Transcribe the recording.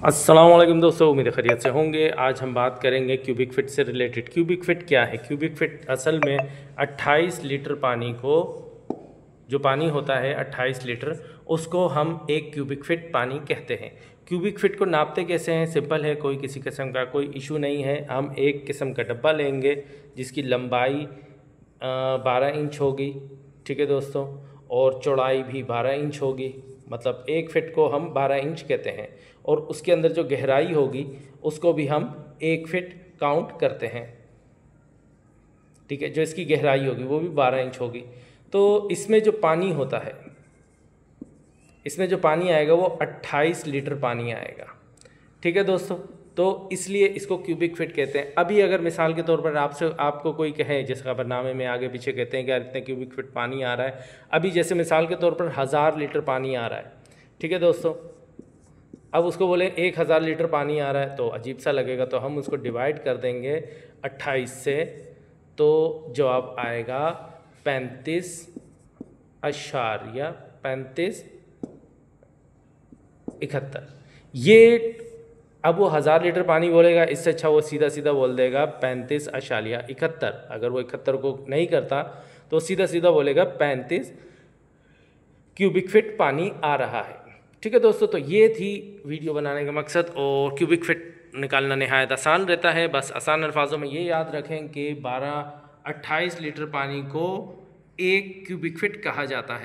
अस्सलाम वालेकुम दोस्तों, उम्मीद खैरियत से होंगे। आज हम बात करेंगे क्यूबिक फिट से रिलेटेड। क्यूबिक फिट क्या है? क्यूबिक फिट असल में 28 लीटर पानी को, जो पानी होता है 28 लीटर, उसको हम एक क्यूबिक फिट पानी कहते हैं। क्यूबिक फिट को नापते कैसे हैं? सिंपल है, कोई किसी किस्म का कोई इशू नहीं है। हम एक किस्म का डब्बा लेंगे जिसकी लंबाई 12 इंच होगी, ठीक है दोस्तों, और चौड़ाई भी 12 इंच होगी। मतलब एक फिट को हम 12 इंच कहते हैं, और उसके अंदर जो गहराई होगी उसको भी हम एक फिट काउंट करते हैं, ठीक है। जो इसकी गहराई होगी वो भी 12 इंच होगी। तो इसमें जो पानी होता है, इसमें जो पानी आएगा वो 28 लीटर पानी आएगा, ठीक है दोस्तों। तो इसलिए इसको क्यूबिक फिट कहते हैं। अभी अगर मिसाल के तौर पर आपको कोई कहे, जैसे खबरनामे में आगे पीछे कहते हैं कि यार इतने क्यूबिक फिट पानी आ रहा है, अभी जैसे मिसाल के तौर पर 1000 लीटर पानी आ रहा है, ठीक है दोस्तों। अब उसको बोले 1000 लीटर पानी आ रहा है तो अजीब सा लगेगा, तो हम उसको डिवाइड कर देंगे 28 से, तो जवाब आएगा 35.71। ये अब वो 1000 लीटर पानी बोलेगा, इससे अच्छा वो सीधा सीधा बोल देगा 35.71। अगर वो 71 को नहीं करता तो सीधा सीधा बोलेगा 35 क्यूबिक फिट पानी आ रहा है, ठीक है दोस्तों। तो ये थी वीडियो बनाने का मकसद, और क्यूबिक फिट निकालना नहायत आसान रहता है। बस आसान अल्फाजों में ये याद रखें कि 28 लीटर पानी को एक क्यूबिक फिट कहा जाता है।